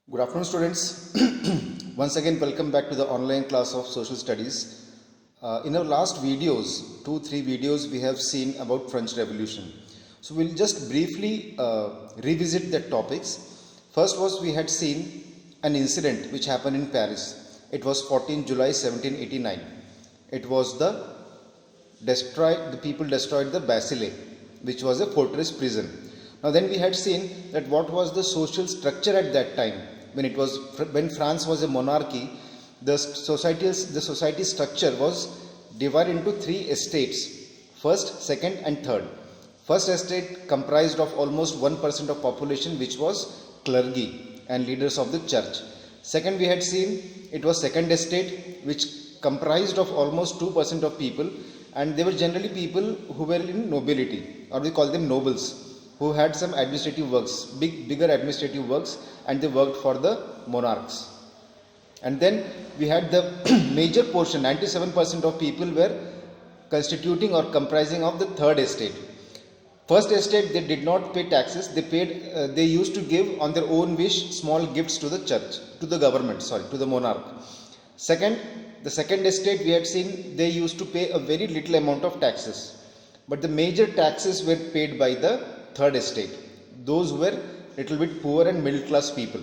Good afternoon, students. Once again, welcome back to the online class of social studies. In our last videos, 2-3 videos, we have seen about French Revolution. So we'll just briefly revisit the topics. First was we had seen an incident which happened in Paris. It was 14 July 1789. It was the people destroyed the Bastille, which was a fortress prison. Now then we had seen that what was the social structure at that time. When France was a monarchy, the society structure was divided into 3 estates: first, second, and third. First estate comprised of almost 1% of population, which was clergy and leaders of the church. Second, we had seen it was second estate, which comprised of almost 2% of people, and they were generally people who were in nobility, or we call them nobles, who had some administrative works, bigger administrative works, and they worked for the monarchs. And then we had the major portion, 97% of people were constituting or comprising of the third estate. First estate, they did not pay taxes. They used to give on their own wish small gifts to the church, to the monarch. Second, the second estate, we had seen they used to pay a very little amount of taxes, but the major taxes were paid by the third estate, those who were little bit poor and middle class people.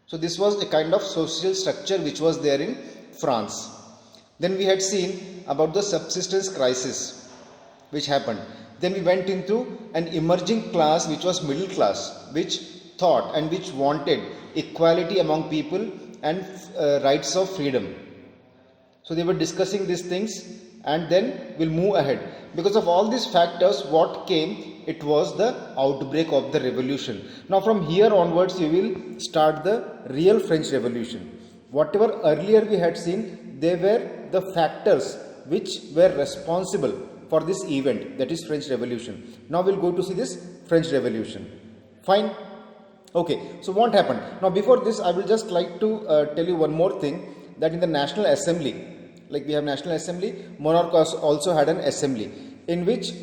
So this was a kind of social structure which was there in France. Then we had seen about the subsistence crisis which happened. Then we went into an emerging class which was middle class, which thought and which wanted equality among people and rights of freedom. So they were discussing these things, and then we'll move ahead. Because of all these factors, what came? It was the outbreak of the revolution. Now from here onwards, we will start the real French Revolution. Whatever earlier we had seen, they were the factors which were responsible for this event, that is French Revolution. Now we'll go to see this French Revolution. Fine. Okay, so what happened? Now before this, I will just like to tell you one more thing, that in the National Assembly, like we have National Assembly, monarch also had an assembly in which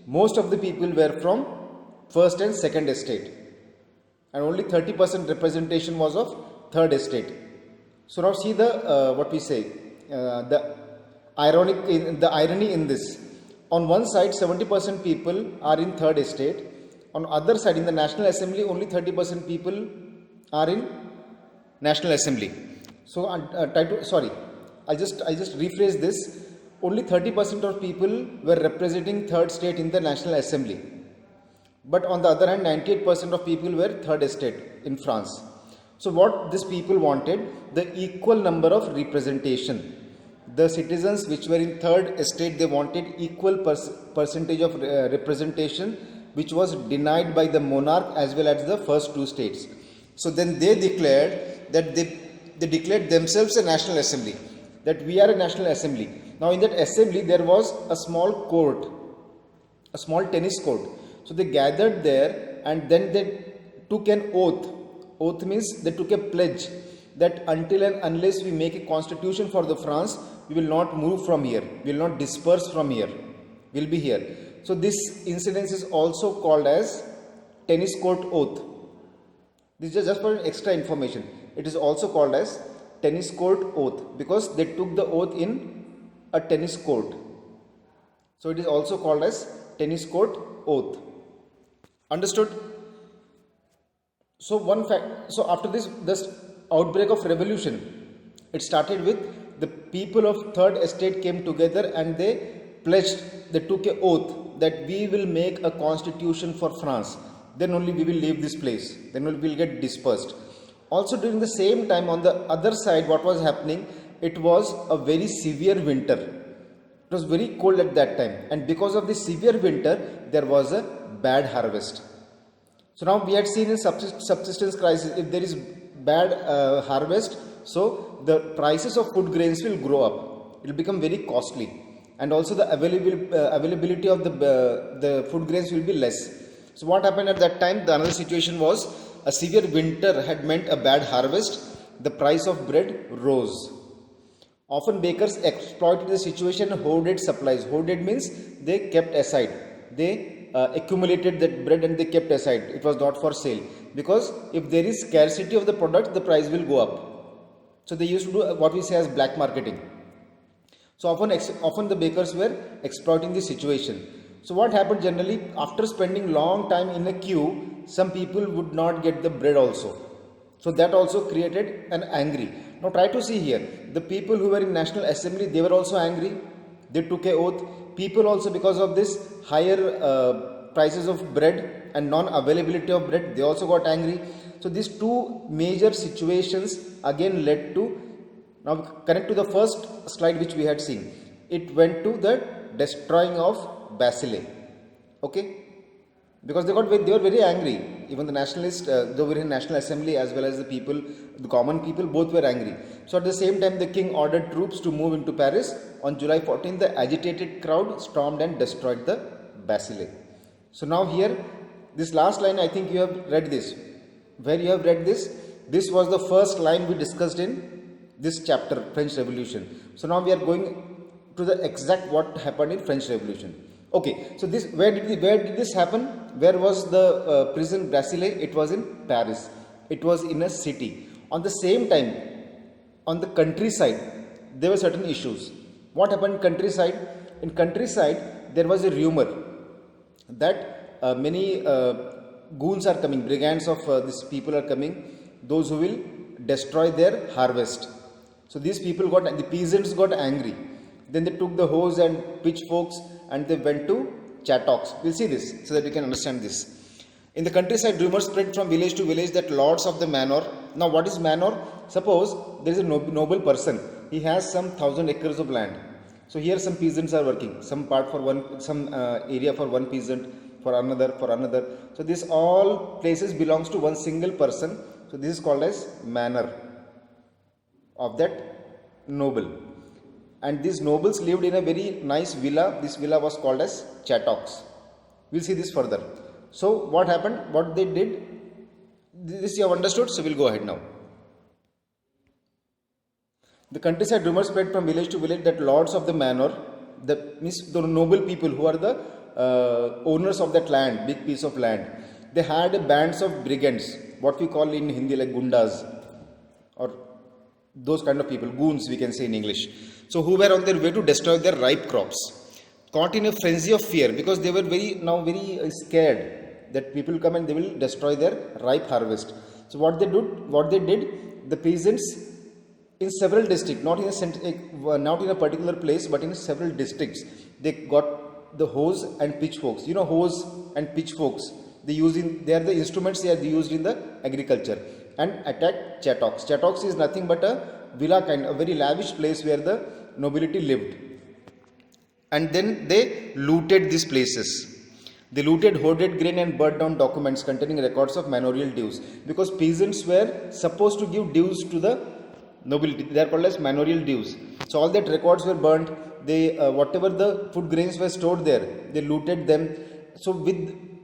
most of the people were from first and second estate, and only 30% representation was of third estate. So now see the the irony in this. On one side, 70% people are in third estate. On other side, in the National Assembly, only 30% people are in National Assembly. So I'll just rephrase this. Only 30% of people were representing third state in the National Assembly. But on the other hand, 98% of people were third estate in France. So what these people wanted? The equal number of representation. The citizens which were in third estate, they wanted equal percentage of representation, which was denied by the monarch as well as the first two states. So then they declared that they declared themselves a National Assembly, that we are a National Assembly. Now in that assembly there was a small court, a small tennis court. So they gathered there, and then they took an oath. Oath means they took a pledge that until and unless we make a constitution for the France, we will not move from here, we will not disperse from here, we will be here. So this incident is also called as tennis court oath. This is just for extra information. It is also called as tennis court oath because they took the oath in a tennis court. So it is also called as tennis court oath. Understood? So after this outbreak of revolution, it started with the people of third estate came together and they took an oath that we will make a constitution for France. Then only we will leave this place. Then we will get dispersed. Also during the same time, on the other side, what was happening? It was a very severe winter. It was very cold at that time, and because of the severe winter, there was a bad harvest. So now we had seen in subsistence crisis, if there is bad harvest, so the prices of food grains will grow up. It will become very costly, and also the availability of the food grains will be less. So what happened at that time? The another situation was a severe winter had meant a bad harvest. The price of bread rose. Often bakers exploited the situation and hoarded supplies. Hoarded means they kept aside. They accumulated that bread and they kept aside. It was not for sale. because if there is scarcity of the product, the price will go up. So they used to do what we say as black marketing. So often the bakers were exploiting the situation. So what happened generally, after spending long time in a queue, some people would not get the bread also. So that also created an angry. Now try to see here, the people who were in National Assembly, they were also angry. They took a oath. People also, because of this higher prices of bread and non-availability of bread, they also got angry. So these two major situations again led to, now connect to the first slide which we had seen. It went to the destroying of Basileia. Okay? Because they were very angry. Even the nationalists, they were in National Assembly, as well as the people, the common people, both were angry. So at the same time, the king ordered troops to move into Paris. On July 14, the agitated crowd stormed and destroyed the Basileia. So now here, this last line, I think you have read this. Where you have read this, this was the first line we discussed in this chapter, French Revolution. So now we are going to the exact what happened in French Revolution. Okay, so this where did this happen? Where was the prison Basileia? It was in Paris. It was in a city. On the same time, on the countryside, there were certain issues. What happened in countryside? In countryside, there was a rumor that many goons are coming, brigands of these people are coming, those who will destroy their harvest. So these people the peasants got angry. Then they took the hose and pitchforks and they went to Chattox. We'll see this so that you can understand this. In the countryside, rumors spread from village to village that lords of the manor. Now, what is manor? Suppose there is a noble person. He has some 1,000 acres of land. So here some peasants are working. Some part for one, some area for one peasant, for another, for another. So this all places belongs to one single person. So this is called as manor of that noble. And these nobles lived in a very nice villa. This villa was called as Chattox. We'll see this further. So what happened? What they did? This you have understood. So we'll go ahead now. The countryside rumors spread from village to village that lords of the manor, the noble people who are the owners of that land, big piece of land, they had bands of brigands, what we call in Hindi like gundas, or those kind of people, goons we can say in English. So who were on their way to destroy their ripe crops, caught in a frenzy of fear, because they were very scared that people come and they will destroy their ripe harvest. So what they did, the peasants in several districts, not in a particular place, but in several districts, they got the hose and pitchforks. You know, hose and pitchforks, they are the instruments they are used in the agriculture, and attacked Chattox. Chattox is nothing but a villa kind, a very lavish place where the nobility lived. And then they looted these places. They looted hoarded grain and burnt down documents containing records of manorial dues, because peasants were supposed to give dues to the nobility. They are called as manorial dues. So all that records were burnt. They whatever the food grains were stored there, they looted them. So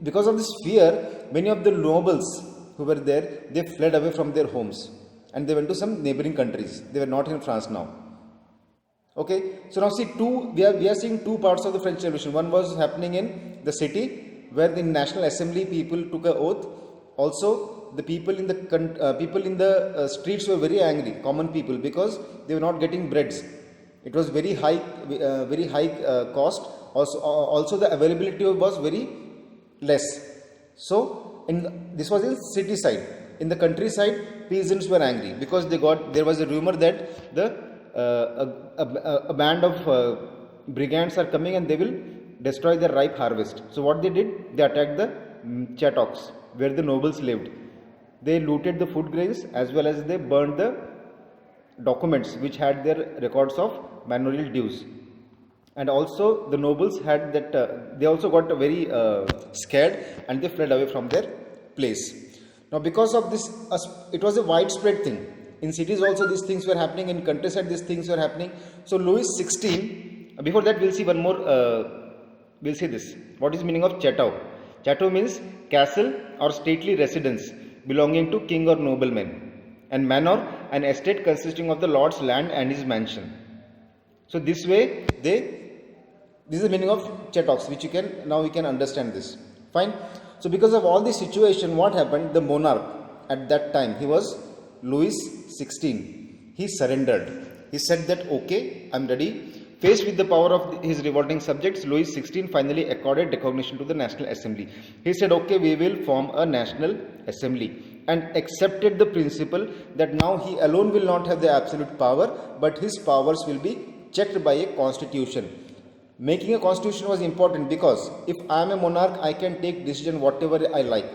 because of this fear, many of the nobles who were there, they fled away from their homes and they went to some neighboring countries. They were not in France now. Okay, so now see we are seeing two parts of the French Revolution. One was happening in the city, where the National Assembly people took an oath. Also, the people in the streets were very angry, common people, because they were not getting breads. It was very high cost. Also, the availability was very less. So this was in city side. In the countryside, peasants were angry because there was a rumor that a band of brigands are coming and they will destroy their ripe harvest. So what they did, they attacked the Chattox, where the nobles lived. They looted the food grains as well as they burned the documents which had their records of manorial dues. And also the nobles had that, they also got very scared and they fled away from their place. Now because of this, it was a widespread thing. In cities also these things were happening, in countryside these things were happening. So Louis XVI, before that we'll see one more, we'll see this. What is the meaning of Chateau? Chateau means castle or stately residence belonging to king or nobleman, and manor, an estate consisting of the lord's land and his mansion. So this way this is the meaning of Chattox, which we can understand this. Fine. So because of all this situation, what happened? The monarch at that time, he was Louis XVI. He surrendered. He said that, okay, I'm ready. Faced with the power of his revolting subjects, Louis XVI finally accorded recognition to the National Assembly. He said, okay, we will form a National Assembly, and accepted the principle that now he alone will not have the absolute power, but his powers will be checked by a constitution. Making a constitution was important because if I am a monarch, I can take decision whatever I like.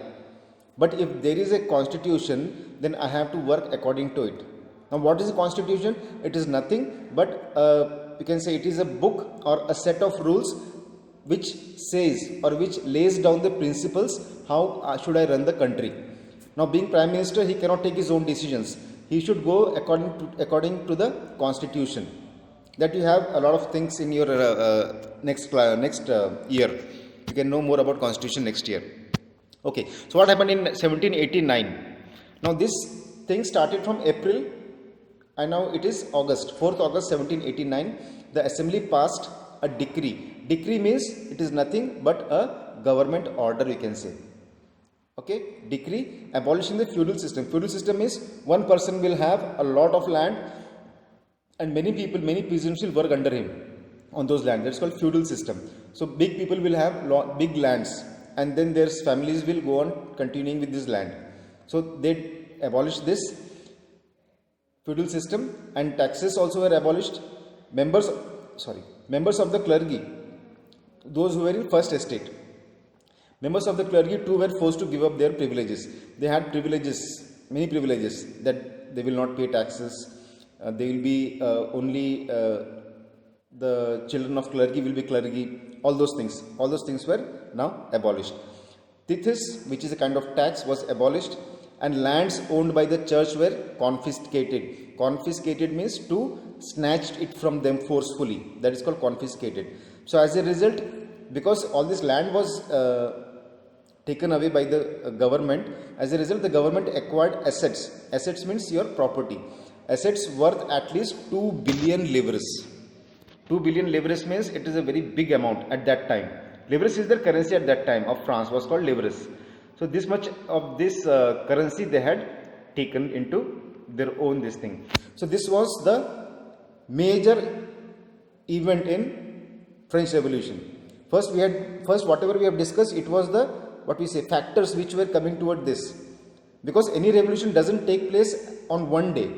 But if there is a constitution, then I have to work according to it. Now, what is a constitution? It is nothing but you can say it is a book or a set of rules which says or which lays down the principles how should I run the country. Now, being Prime Minister, he cannot take his own decisions. He should go according to the constitution. That you have a lot of things in your next year. You can know more about constitution next year. Okay, so what happened in 1789? Now this thing started from April and now it is August, 4th August 1789. The assembly passed a decree. Decree means it is nothing but a government order, you can say. Okay, decree abolishing the feudal system. Feudal system is one person will have a lot of land and many people, many peasants will work under him on those lands. That's called feudal system. So big people will have big lands and then their families will go on continuing with this land. So they abolished this feudal system and taxes also were abolished. Members of the clergy, those who were in first estate, members of the clergy too were forced to give up their privileges. They had privileges, many privileges, that they will not pay taxes. They will be only the children of clergy will be clergy. All those things were now abolished. Tithis, which is a kind of tax, was abolished, and lands owned by the church were confiscated. Confiscated means to snatch it from them forcefully. That is called confiscated. So as a result, because all this land was taken away by the government, as a result the government acquired assets. Assets means your property. Assets worth at least 2 billion livres. 2 billion livres means it is a very big amount at that time. Livres is the currency at that time of France, was called livres. So this much of this currency they had taken into their own this thing. So this was the major event in French Revolution. First whatever we have discussed, it was the factors which were coming toward this. Because any revolution doesn't take place on one day.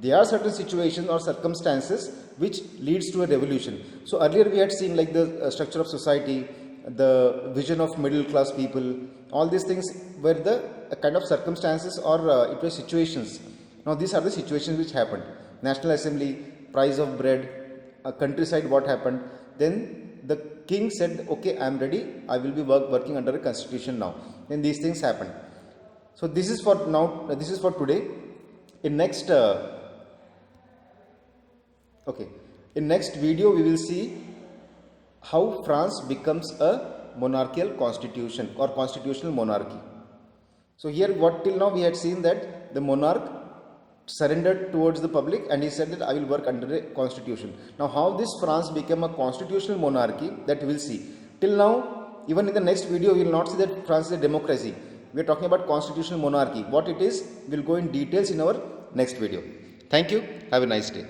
There are certain situations or circumstances which leads to a revolution. So earlier we had seen like the structure of society, the vision of middle class people, all these things were the kind of circumstances or it was situations. Now these are the situations which happened. National Assembly, price of bread, countryside what happened. Then the king said, okay, I am ready, I will be working under a constitution now. Then these things happened. So this is for now, this is for today. In next in next video we will see how France becomes a monarchical constitution or constitutional monarchy. So here what till now we had seen that the monarch surrendered towards the public and he said that I will work under a constitution. Now how this France became a constitutional monarchy, that we will see. Till now, even in the next video we will not see that France is a democracy. We are talking about constitutional monarchy. What it is, we will go in details in our next video. Thank you. Have a nice day.